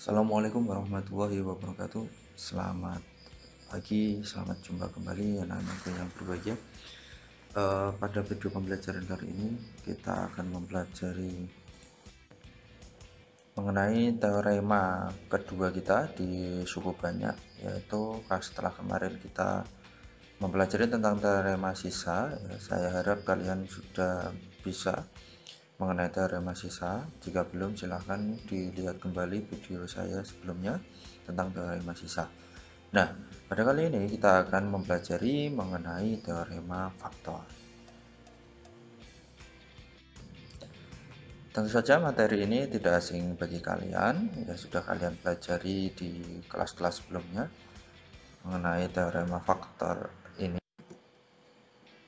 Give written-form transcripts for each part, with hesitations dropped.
Assalamualaikum warahmatullahi wabarakatuh. Selamat pagi, selamat jumpa kembali anak-anakku yang berbahagia. Pada video pembelajaran kali ini kita akan mempelajari mengenai teorema kedua kita di suku banyak, yaitu setelah kemarin kita mempelajari tentang teorema sisa. Saya harap kalian sudah bisa mengenai teorema sisa. Jika belum, silahkan dilihat kembali video saya sebelumnya tentang teorema sisa. Nah, pada kali ini kita akan mempelajari mengenai teorema faktor. Tentu saja materi ini tidak asing bagi kalian, ya sudah kalian pelajari di kelas-kelas sebelumnya mengenai teorema faktor ini.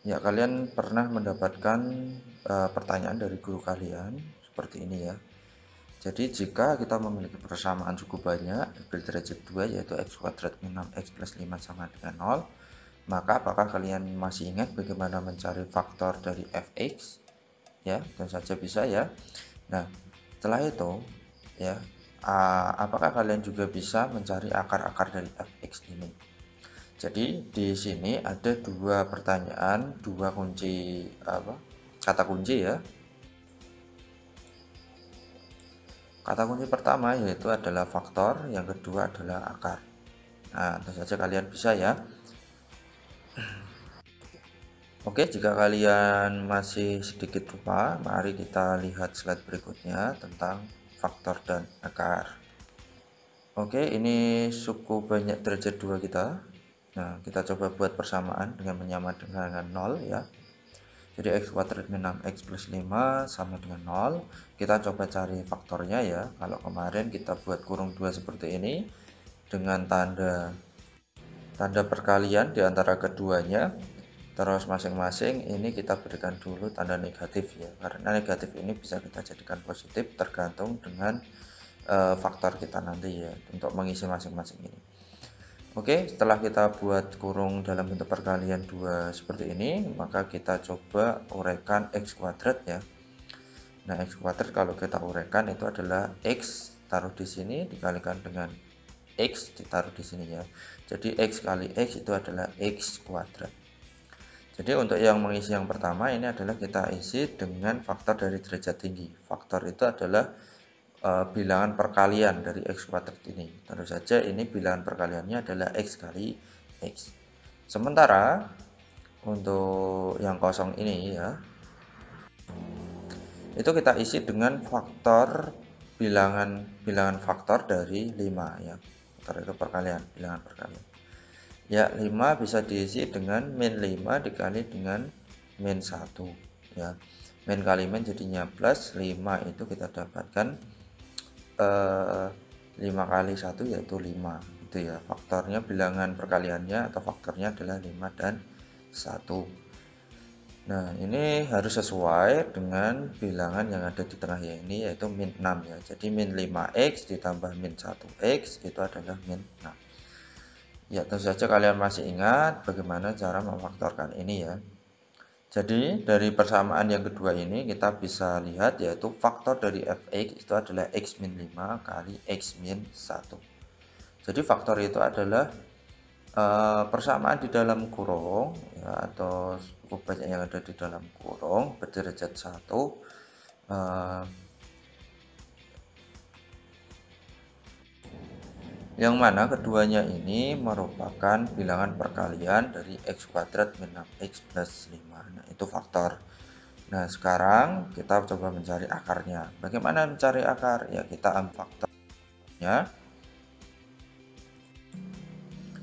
Ya, kalian pernah mendapatkan pertanyaan dari guru kalian seperti ini ya. Jadi jika kita memiliki persamaan cukup banyak berderajat 2 yaitu x kuadrat min 6x plus 5 sama dengan 0, maka apakah kalian masih ingat bagaimana mencari faktor dari fx? Ya, tentu saja bisa ya. Nah, setelah itu ya, apakah kalian juga bisa mencari akar-akar dari fx ini? Jadi di sini ada dua pertanyaan, dua kunci kata kunci ya. Kata kunci pertama yaitu adalah faktor, yang kedua adalah akar. Nah, tentu saja kalian bisa ya. Oke, jika kalian masih sedikit lupa, mari kita lihat slide berikutnya tentang faktor dan akar. Oke, ini suku banyak derajat 2 kita. Nah, kita coba buat persamaan dengan menyamakan dengan 0 ya. Jadi x kuadrat min 6x plus 5 sama dengan 0. Kita coba cari faktornya ya. Kalau kemarin kita buat kurung 2 seperti ini dengan tanda perkalian di antara keduanya. Terus masing-masing ini kita berikan dulu tanda negatif ya. Karena negatif ini bisa kita jadikan positif tergantung dengan faktor kita nanti ya untuk mengisi masing-masing ini. Oke, setelah kita buat kurung dalam bentuk perkalian 2 seperti ini, maka kita coba uraikan x kuadrat ya. Nah, x kuadrat kalau kita uraikan itu adalah x taruh di sini dikalikan dengan x ditaruh di sini ya. Jadi x kali x itu adalah x kuadrat. Jadi untuk yang mengisi yang pertama ini adalah kita isi dengan faktor dari derajat tinggi. Faktor itu adalah bilangan perkalian dari x kuadrat ini. Tentu saja ini bilangan perkaliannya adalah x kali x. Sementara untuk yang kosong ini ya, itu kita isi dengan faktor bilangan faktor dari 5 ya. Faktor itu perkalian, bilangan perkalian. Ya, 5 bisa diisi dengan min 5 dikali dengan min 1 ya. Min kali min jadinya plus 5, itu kita dapatkan 5 kali 1 yaitu 5 itu ya. Faktornya bilangan perkaliannya atau faktornya adalah 5 dan 1. Nah, ini harus sesuai dengan bilangan yang ada di tengah ya, ini yaitu min 6 ya. Jadi min 5x ditambah min 1x itu adalah min 6. Ya, tentu saja kalian masih ingat bagaimana cara memfaktorkan ini ya. Jadi dari persamaan yang kedua ini kita bisa lihat yaitu faktor dari fx itu adalah x min 5 kali x min 1. Jadi faktor itu adalah persamaan di dalam kurung ya, atau cukup banyak yang ada di dalam kurung berderajat 1, yang mana keduanya ini merupakan bilangan perkalian dari x kuadrat min 6x plus 5. Nah, itu faktor. Nah, sekarang kita coba mencari akarnya. Bagaimana mencari akar? Ya, kita ambil faktornya.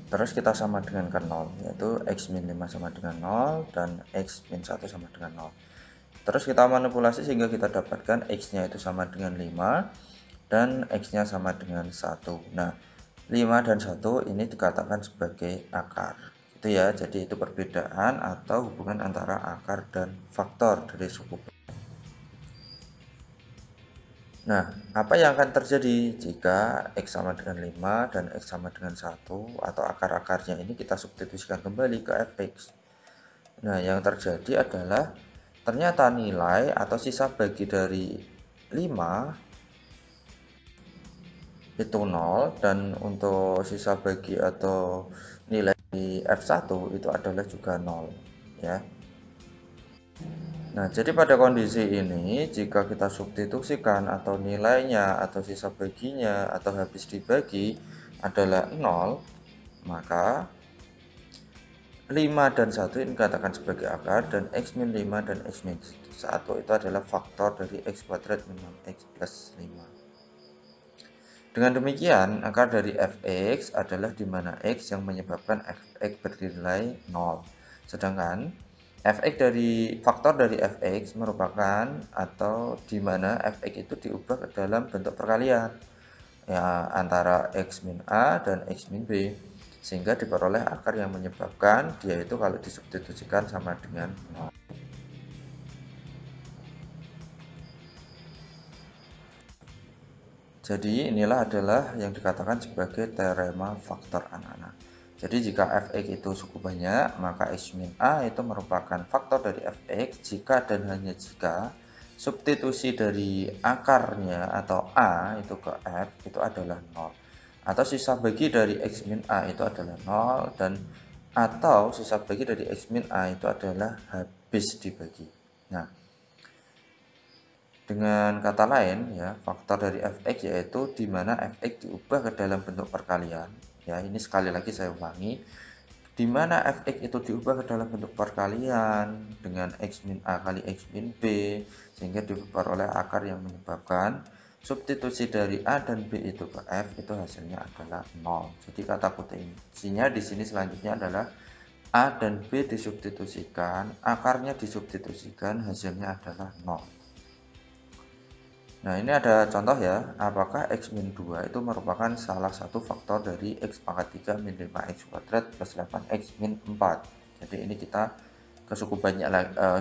Terus kita sama dengan ke 0, yaitu x min 5 sama dengan 0 dan x min 1 sama dengan 0. Terus kita manipulasi sehingga kita dapatkan x-nya itu sama dengan 5 dan x-nya sama dengan 1. Nah, 5 dan 1 ini dikatakan sebagai akar. Itu ya, jadi itu perbedaan atau hubungan antara akar dan faktor dari suku. Nah, apa yang akan terjadi jika x sama dengan 5 dan x sama dengan 1 atau akar-akarnya ini kita substitusikan kembali ke fx. Nah, yang terjadi adalah ternyata nilai atau sisa bagi dari 5 itu 0 dan untuk sisa bagi atau nilai F1 itu adalah juga 0 ya. Nah, jadi pada kondisi ini jika kita substitusikan atau nilainya atau sisa baginya atau habis dibagi adalah 0, maka 5 dan 1 ini dikatakan sebagai akar dan x-5 dan x-1 itu adalah faktor dari x kuadrat minus x plus 5. Dengan demikian, akar dari fx adalah di mana x yang menyebabkan fx bernilai 0. Sedangkan fx dari faktor dari fx merupakan atau di mana fx itu diubah ke dalam bentuk perkalian ya, antara x min a dan x min b, sehingga diperoleh akar yang menyebabkan dia itu kalau disubstitusikan sama dengan 0. Jadi inilah adalah yang dikatakan sebagai teorema faktor anak-anak. Jadi jika fx itu cukup banyak, maka x min a itu merupakan faktor dari fx jika dan hanya jika substitusi dari akarnya atau a itu ke f itu adalah 0. Atau sisa bagi dari x min a itu adalah 0 dan atau sisa bagi dari x min a itu adalah habis dibagi. Nah, dengan kata lain ya, faktor dari fx yaitu di mana fx diubah ke dalam bentuk perkalian. Ya, ini sekali lagi saya ulangi, di mana fx itu diubah ke dalam bentuk perkalian dengan x min a kali x min b sehingga diperoleh akar yang menyebabkan substitusi dari a dan b itu ke f itu hasilnya adalah 0. Jadi kata kuncinya di sini selanjutnya adalah a dan b disubstitusikan, akarnya disubstitusikan, hasilnya adalah 0. Nah, ini ada contoh ya, apakah x min 2 itu merupakan salah satu faktor dari x pangkat 3 min 5x kuadrat plus 8x min 4. Jadi ini kita ke cukup banyak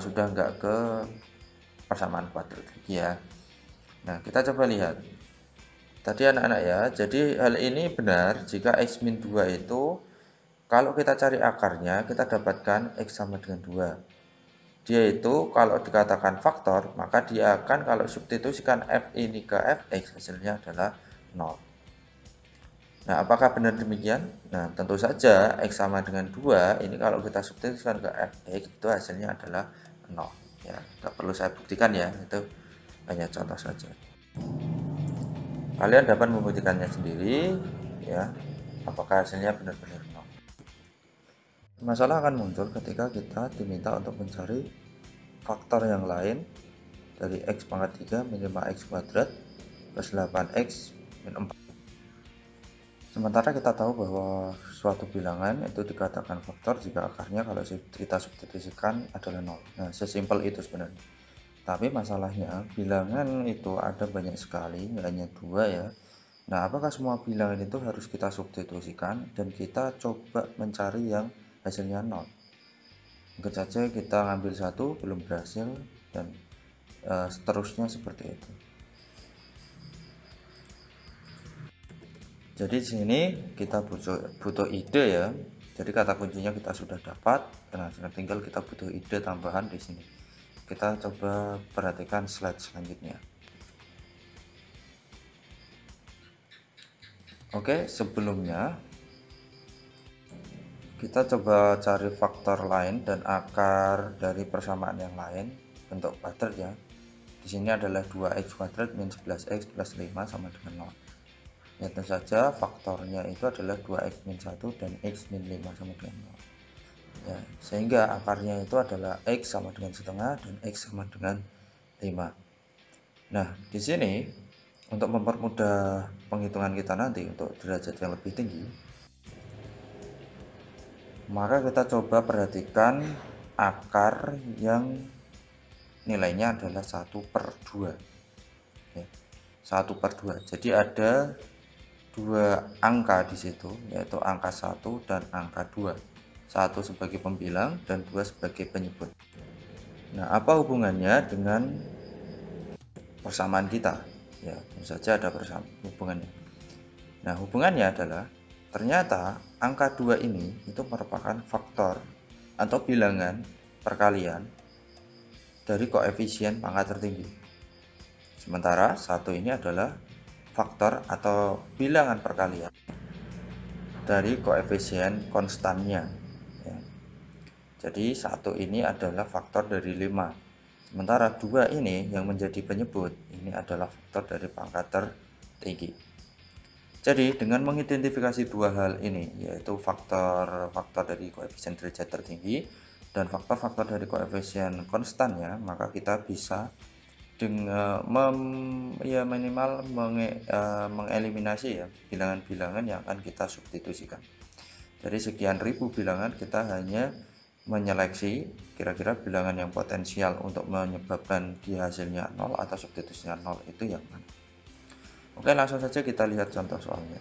sudah nggak ke persamaan kuadrat lagi ya. Nah, kita coba lihat. Tadi anak-anak ya, jadi hal ini benar jika x min 2 itu kalau kita cari akarnya, kita dapatkan x sama dengan 2. Dia itu kalau dikatakan faktor, maka dia akan kalau substitusikan f ini ke fx hasilnya adalah 0. Nah, apakah benar demikian? Nah, tentu saja x sama dengan 2 ini kalau kita substitusikan ke fx itu hasilnya adalah 0 ya. Tidak perlu saya buktikan ya, itu hanya contoh saja. Kalian dapat membuktikannya sendiri ya, apakah hasilnya benar-benar 0. Masalah akan muncul ketika kita diminta untuk mencari faktor yang lain dari x pangkat 3 min 5x kuadrat plus 8x min 4. Sementara kita tahu bahwa suatu bilangan itu dikatakan faktor jika akarnya kalau kita substitusikan adalah 0. Nah, sesimpel itu sebenarnya. Tapi masalahnya bilangan itu ada banyak sekali, nggak hanya 2 ya. Nah, apakah semua bilangan itu harus kita substitusikan dan kita coba mencari yang hasilnya 0? Mungkin saja kita ngambil satu belum berhasil dan seterusnya seperti itu. Jadi di sini kita butuh ide ya. Jadi kata kuncinya kita sudah dapat. Nah, tinggal kita butuh ide tambahan di sini. Kita coba perhatikan slide selanjutnya. Oke, sebelumnya kita coba cari faktor lain dan akar dari persamaan yang lain bentuk kuadrat ya. Di sini adalah 2x kuadrat min 11x plus 5 sama dengan 0. Ya, tentu saja faktornya itu adalah 2x min 1 dan x min 5 sama dengan 0. Ya, sehingga akarnya itu adalah x sama dengan setengah dan x sama dengan 5. Nah, di sini untuk mempermudah penghitungan kita nanti untuk derajat yang lebih tinggi, maka kita coba perhatikan akar yang nilainya adalah 1/2 ya, 1/2. Jadi ada dua angka di situ, yaitu angka 1 dan angka 2. 1 sebagai pembilang dan 2 sebagai penyebut. Nah, apa hubungannya dengan persamaan kita? Ya, tentu saja ada hubungannya. Nah, hubungannya adalah ternyata angka 2 ini itu merupakan faktor atau bilangan perkalian dari koefisien pangkat tertinggi. Sementara 1 ini adalah faktor atau bilangan perkalian dari koefisien konstannya ya. Jadi 1 ini adalah faktor dari 5, sementara 2 ini yang menjadi penyebut ini adalah faktor dari pangkat tertinggi. Jadi dengan mengidentifikasi dua hal ini, yaitu faktor-faktor dari koefisien derajat tertinggi dan faktor-faktor dari koefisien konstannya, maka kita bisa dengan minimal mengeliminasi ya bilangan-bilangan yang akan kita substitusikan. Dari sekian ribu bilangan kita hanya menyeleksi kira-kira bilangan yang potensial untuk menyebabkan di hasilnya 0 atau substitusinya 0 itu yang mana. Oke, langsung saja kita lihat contoh soalnya.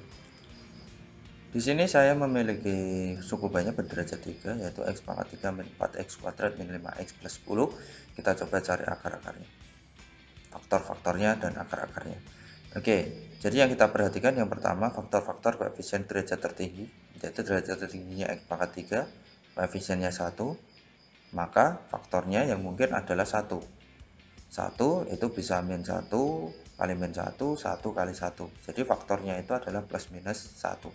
Di sini saya memiliki suku banyak berderajat 3, yaitu x pangkat 3 min 4x kuadrat min 5x plus 10. Kita coba cari akar-akarnya, faktor-faktornya dan akar-akarnya. Oke, jadi yang kita perhatikan yang pertama faktor-faktor koefisien derajat tertinggi, yaitu derajat tertingginya x pangkat 3, koefisiennya 1, maka faktornya yang mungkin adalah 1. 1 itu bisa min 1 kali min 1, 1 kali 1. Jadi faktornya itu adalah plus minus 1.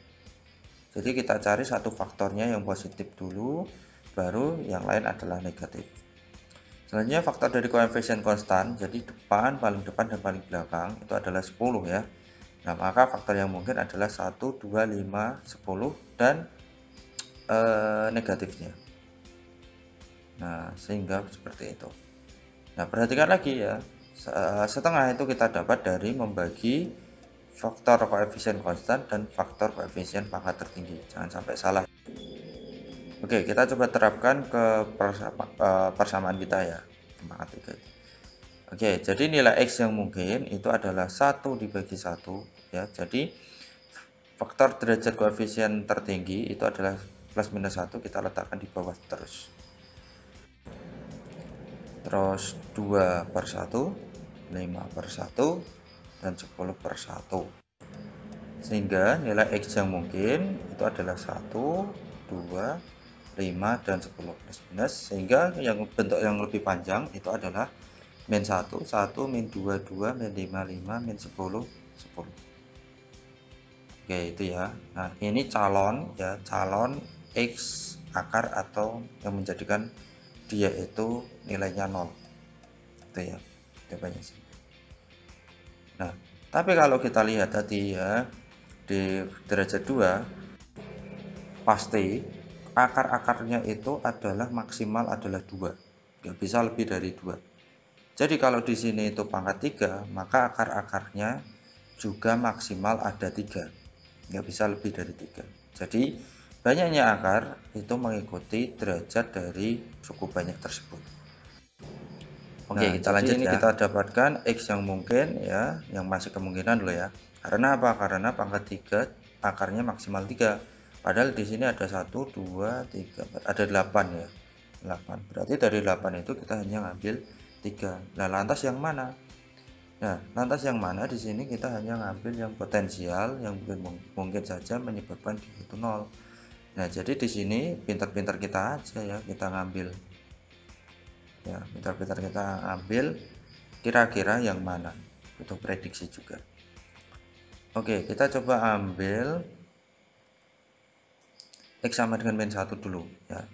Jadi kita cari satu faktornya yang positif dulu, baru yang lain adalah negatif. Selanjutnya faktor dari koefisien konstan, jadi depan, paling depan, dan paling belakang itu adalah 10 ya. Nah, maka faktor yang mungkin adalah 1, 2, 5, 10, dan negatifnya. Nah, sehingga seperti itu. Nah, perhatikan lagi ya, setengah itu kita dapat dari membagi faktor koefisien konstan dan faktor koefisien pangkat tertinggi. Jangan sampai salah. Oke, kita coba terapkan ke persamaan kita ya, pangkat 3. Oke, jadi nilai x yang mungkin itu adalah 1 dibagi 1 ya. Jadi faktor derajat koefisien tertinggi itu adalah plus minus 1, kita letakkan di bawah terus 2 per 1, 5 per 1, dan 10 per 1. Sehingga nilai x yang mungkin itu adalah 1, 2, 5, dan 10 plus minus. Sehingga yang bentuk yang lebih panjang itu adalah min 1, 1, min 2, 2, min 5, 5, min 10, 10. Oke, itu ya. Nah, ini calon ya, calon x akar atau yang menjadikan dia itu nilainya 0. Itu ya, jawabannya sih. Nah, tapi kalau kita lihat tadi ya, di derajat 2 pasti akar-akarnya itu adalah maksimal adalah 2, nggak bisa lebih dari 2. Jadi kalau di sini itu pangkat 3, maka akar-akarnya juga maksimal ada 3, nggak bisa lebih dari 3. Jadi banyaknya akar itu mengikuti derajat dari suku banyak tersebut. Oke, kita lanjut ya. Kita dapatkan x yang mungkin ya, yang masih kemungkinan dulu ya. Karena apa? Karena pangkat 3 akarnya maksimal 3. Padahal di sini ada 1, 2, 3, ada 8 ya. 8. Berarti dari 8 itu kita hanya ngambil 3. Nah, lantas yang mana? Nah, lantas yang mana di sini kita hanya ngambil yang potensial yang mungkin saja menyebabkan dia itu 0. Nah, jadi di sini pintar-pintar kita aja ya, kita ngambil ya, pintar-pintar kita ambil kira-kira yang mana, butuh prediksi juga. Oke, kita coba ambil x sama dengan min 1 dulu ya.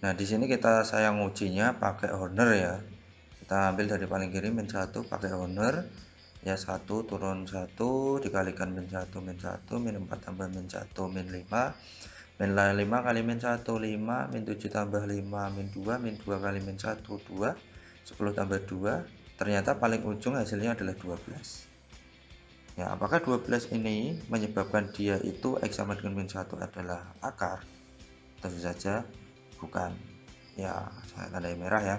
Nah, di sini saya ngujinya pakai Horner ya. Kita ambil dari paling kiri min 1 pakai Horner ya, 1 turun 1 dikalikan min 1 min 1 min 4 tambah min 1 min 5 min 5 kali min 1 5 min 7 tambah 5 min 2 min 2 kali min 1 2 10 tambah 2, ternyata paling ujung hasilnya adalah 12 ya. Apakah 12 ini menyebabkan dia itu x sama dengan min 1 adalah akar? Tentu saja bukan ya, saya tandai merah ya.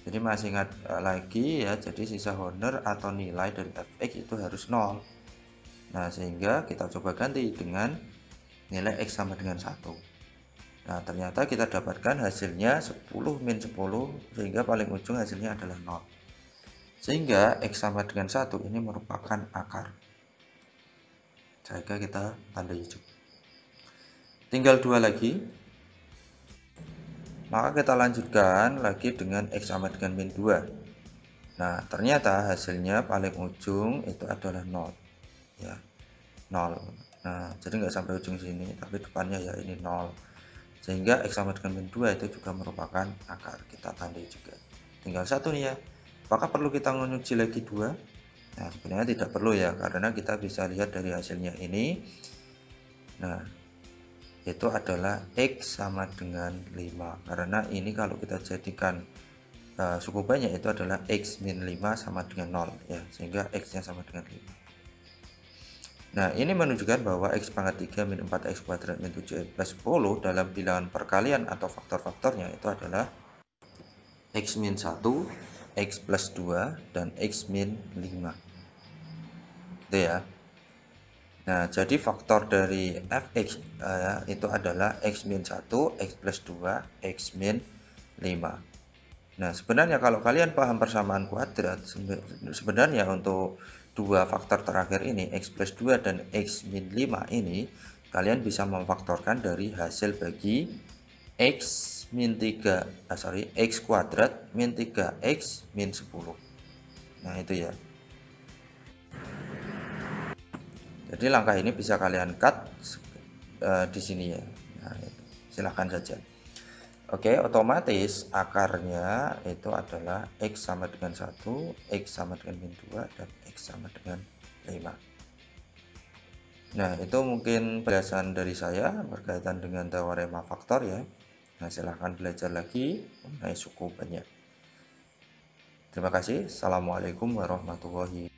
Jadi masih ingat lagi ya, jadi sisa Horner atau nilai dari fx itu harus 0. Nah, sehingga kita coba ganti dengan nilai x sama dengan 1. Nah, ternyata kita dapatkan hasilnya 10 min 10, sehingga paling ujung hasilnya adalah 0. Sehingga x sama dengan 1 ini merupakan akar. Sehingga kita tanda hijau. Tinggal 2 lagi. Maka kita lanjutkan lagi dengan x sama dengan min 2. Nah, ternyata hasilnya paling ujung itu adalah 0. ya 0. Nah, jadi nggak sampai ujung sini, tapi depannya ya ini 0. Sehingga X sama dengan min 2 itu juga merupakan akar. Kita tandai juga. Tinggal satu nih ya. Apakah perlu kita menguji lagi 2? Nah, sebenarnya tidak perlu ya, karena kita bisa lihat dari hasilnya ini. Nah, itu adalah X sama dengan 5. Karena ini kalau kita jadikan suku banyak itu adalah X min 5 sama dengan 0 ya, sehingga X nya sama dengan 5. Nah, ini menunjukkan bahwa X pangkat 3 min 4X kuadrat min 7X plus 10 dalam bilangan perkalian atau faktor-faktornya itu adalah X min 1, X plus 2, dan X min 5. Gitu ya. Nah, jadi faktor dari fx itu adalah x min 1, x plus 2, x min 5. Nah, sebenarnya kalau kalian paham persamaan kuadrat, sebenarnya untuk dua faktor terakhir ini, x plus 2 dan x min 5 ini, kalian bisa memfaktorkan dari hasil bagi x min 3, x kuadrat min 3x min 10. Nah, itu ya. Jadi langkah ini bisa kalian cut di sini ya. Nah, silahkan saja. Oke, otomatis akarnya itu adalah X sama dengan 1, X sama dengan min 2, dan X sama dengan 5. Nah, itu mungkin penjelasan dari saya berkaitan dengan teorema faktor ya. Nah, silahkan belajar lagi mengenai suku banyak. Terima kasih. Assalamualaikum warahmatullahi wabarakatuh.